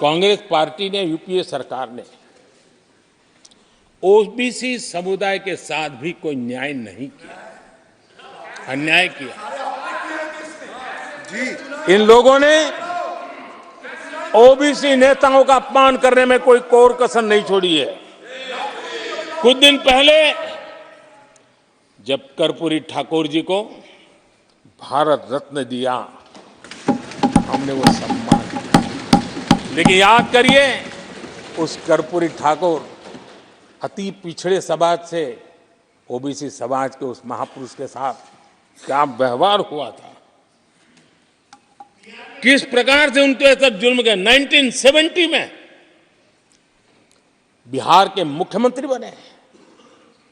Congress party ने, UPA सरकार ने ओबीसी समुदाय के साथ भी कोई न्याय नहीं किया, अन्याय किया। इन लोगों ने ओबीसी नेताओं का अपमान करने में कोई कोर कसर नहीं छोड़ी है। कुछ दिन पहले जब कर्पूरी ठाकुर जी को भारत रत्न दिया, हमने वो सम्मान किया। लेकिन याद करिए, उस कर्पूरी ठाकुर अति पिछड़े समाज से ओबीसी समाज के उस महापुरुष के साथ क्या व्यवहार हुआ था, किस प्रकार से उनके साथ जुल्म किया। 1970 में बिहार के मुख्यमंत्री बने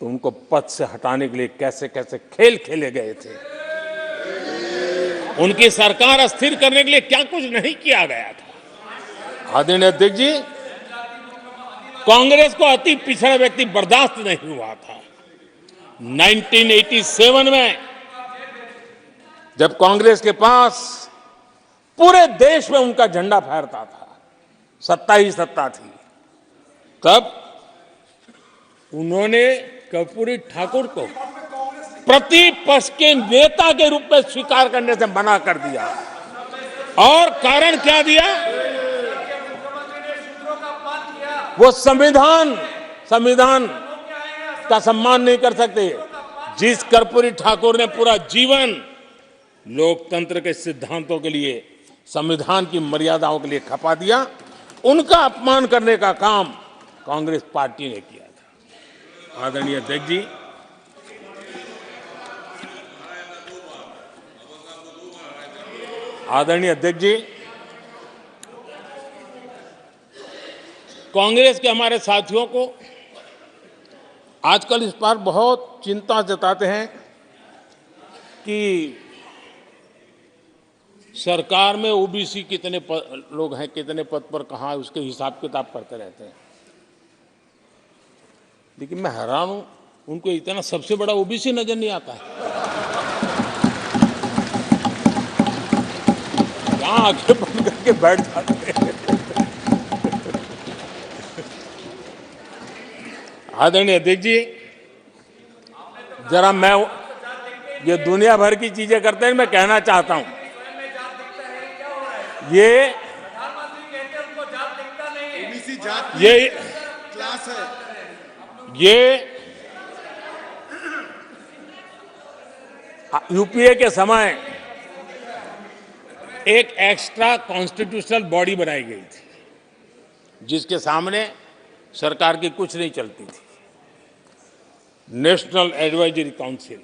तो उनको पद से हटाने के लिए कैसे कैसे खेल खेले गए थे। उनकी सरकार अस्थिर करने के लिए क्या कुछ नहीं किया गया था। आदरणीय अध्यक्ष जी, कांग्रेस को अति पिछड़ा व्यक्ति बर्दाश्त नहीं हुआ था। 1987 में जब कांग्रेस के पास पूरे देश में उनका झंडा फहरता था, सत्ता ही सत्ता थी, तब उन्होंने कर्पूरी ठाकुर को प्रतिपक्ष के नेता के रूप में स्वीकार करने से मना कर दिया। और कारण क्या दिया? वो संविधान का सम्मान नहीं कर सकते। जिस कर्पूरी ठाकुर ने पूरा जीवन लोकतंत्र के सिद्धांतों के लिए, संविधान की मर्यादाओं के लिए खपा दिया, उनका अपमान करने का काम कांग्रेस पार्टी ने किया था। आदरणीय अध्यक्ष जी, कांग्रेस के हमारे साथियों को आजकल इस पर बहुत चिंता जताते हैं कि सरकार में ओबीसी कितने लोग हैं, कितने पद पर कहाँ है, उसके हिसाब किताब करते रहते हैं। लेकिन मैं हैरान हूं, उनको इतना सबसे बड़ा ओबीसी नजर नहीं आता है। कहाँ आंखें बंद करके बैठ जाते हैं। आदरणीय अध्यक्ष जी, जरा मैं ये दुनिया भर की चीजें करते हैं, मैं कहना चाहता हूं, ये क्लास है। ये यूपीए के समय एक एक्स्ट्रा कॉन्स्टिट्यूशनल बॉडी बनाई गई थी, जिसके सामने सरकार की कुछ नहीं चलती थी। नेशनल एडवाइजरी काउंसिल,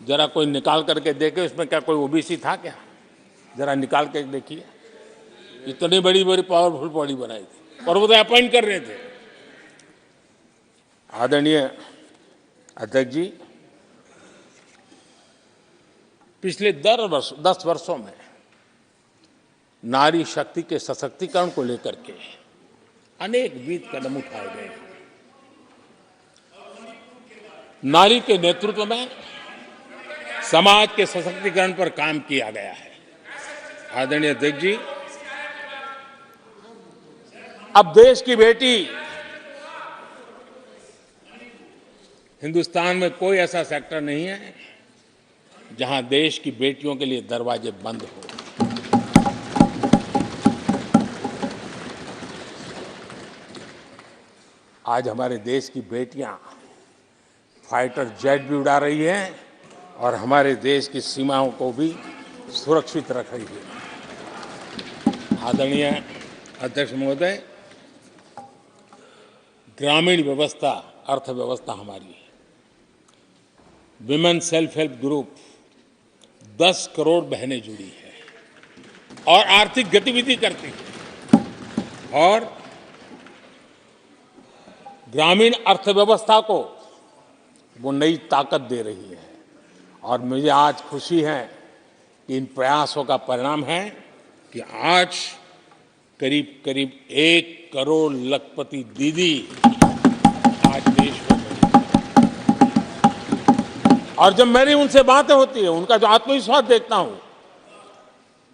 जरा कोई निकाल करके देखे उसमें क्या कोई ओबीसी था क्या? जरा निकाल के देखिए। इतनी बड़ी बड़ी पावरफुल बॉडी बनाई थी और वो तो अपॉइंट कर रहे थे। आदरणीय अध्यक्ष जी, पिछले 10 वर्षों में नारी शक्ति के सशक्तिकरण को लेकर के अनेक विध कदम उठाए गए। नारी के नेतृत्व में समाज के सशक्तिकरण पर काम किया गया है। आदरणीय अध्यक्ष जी, अब देश की बेटी, हिंदुस्तान में कोई ऐसा सेक्टर नहीं है जहां देश की बेटियों के लिए दरवाजे बंद हो। आज हमारे देश की बेटियां फाइटर जेट भी उड़ा रही हैं और हमारे देश की सीमाओं को भी सुरक्षित रख रही है। आदरणीय अध्यक्ष महोदय, ग्रामीण व्यवस्था, अर्थव्यवस्था हमारी, women self help group 10 crore बहनें जुड़ी है और आर्थिक गतिविधि करती है और ग्रामीण अर्थव्यवस्था को वो नई ताकत दे रही है। और मुझे आज खुशी है कि इन प्रयासों का परिणाम है कि आज करीब करीब 1 करोड़ लखपति दीदी आज देश में बनी। और जब मेरी उनसे बातें होती है, उनका जो आत्मविश्वास देखता हूं,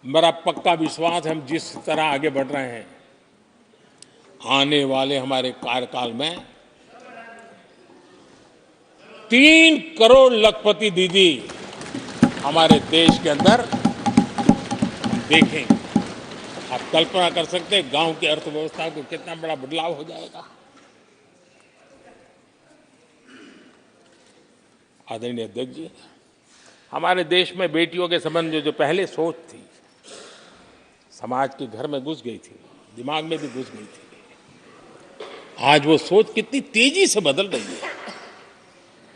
मेरा पक्का विश्वास है हम जिस तरह आगे बढ़ रहे हैं आने वाले हमारे कार्यकाल में 3 करोड़ लखपति दीदी हमारे देश के अंदर हम देखेंगे। आप कल्पना कर सकते हैं गांव की अर्थव्यवस्था को कितना बड़ा बदलाव हो जाएगा। आदरणीय अध्यक्ष जी, हमारे देश में बेटियों के संबंध में जो पहले सोच थी, समाज के घर में घुस गई थी, दिमाग में भी घुस गई थी, आज वो सोच कितनी तेजी से बदल रही है।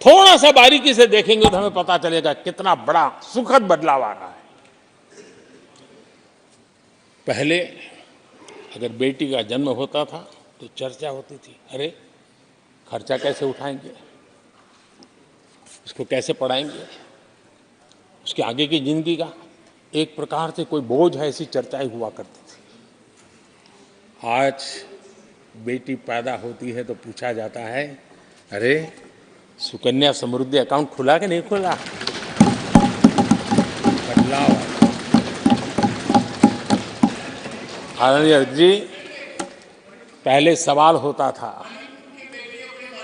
थोड़ा सा बारीकी से देखेंगे तो हमें पता चलेगा कितना बड़ा सुखद बदलाव आ रहा है। पहले अगर बेटी का जन्म होता था तो चर्चा होती थी, अरे खर्चा कैसे उठाएंगे, उसको कैसे पढ़ाएंगे, उसके आगे की जिंदगी का एक प्रकार से कोई बोझ है, ऐसी चर्चाएं हुआ करती थी। आज बेटी पैदा होती है तो पूछा जाता है, अरे सुकन्या समृद्धि अकाउंट खुला कि नहीं खुला। बदलाव। आदरणीय जी, पहले सवाल होता था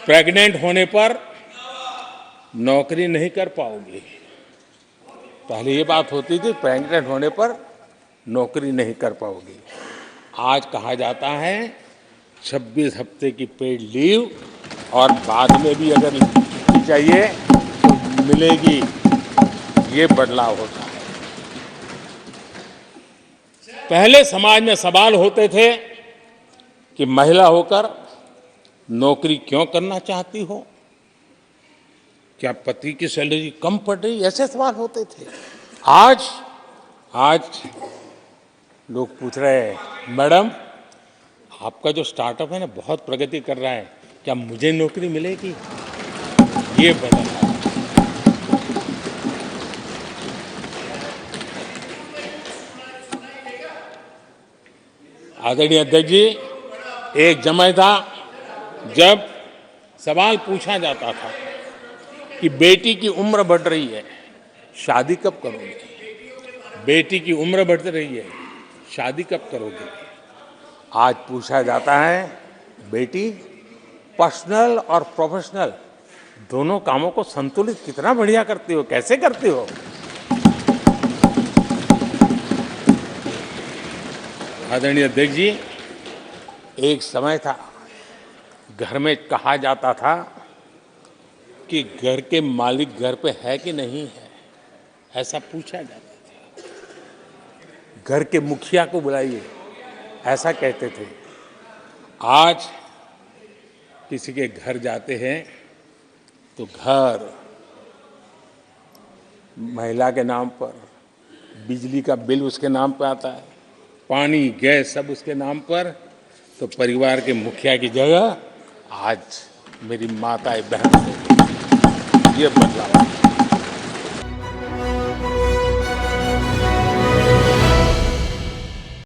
प्रेग्नेंट होने पर नौकरी नहीं कर पाओगे। पहले ये बात होती थी प्रेग्नेंट होने पर नौकरी नहीं कर पाओगे। आज कहा जाता है 26 हफ्ते की पेड लीव और बाद में भी अगर चाहिए तो मिलेगी। ये बदलाव होता है। पहले समाज में सवाल होते थे कि महिला होकर नौकरी क्यों करना चाहती हो, क्या पति की सैलरी कम पड़ रही, ऐसे सवाल होते थे। आज लोग पूछ रहे हैं, मैडम आपका जो स्टार्टअप है ना बहुत प्रगति कर रहा है, क्या मुझे नौकरी मिलेगी। ये बदल है। आदरणीय अध्यक्ष जी, एक समय था जब सवाल पूछा जाता था कि बेटी की उम्र बढ़ रही है, शादी कब करोगे। बेटी की उम्र बढ़ रही है, शादी कब करोगे। आज पूछा जाता है, बेटी पर्सनल और प्रोफेशनल दोनों कामों को संतुलित कितना बढ़िया करती हो, कैसे करती हो। आदरणीय अध्यक्ष जी, एक समय था घर में कहा जाता था कि घर के मालिक घर पे है कि नहीं है, ऐसा पूछा जाता था। घर के मुखिया को बुलाइए, ऐसा कहते थे। आज किसी के घर जाते हैं तो घर महिला के नाम पर, बिजली का बिल उसके नाम पर आता है, पानी गैस सब उसके नाम पर। तो परिवार के मुखिया की जगह आज मेरी माताएं बहन, ये बदलाव।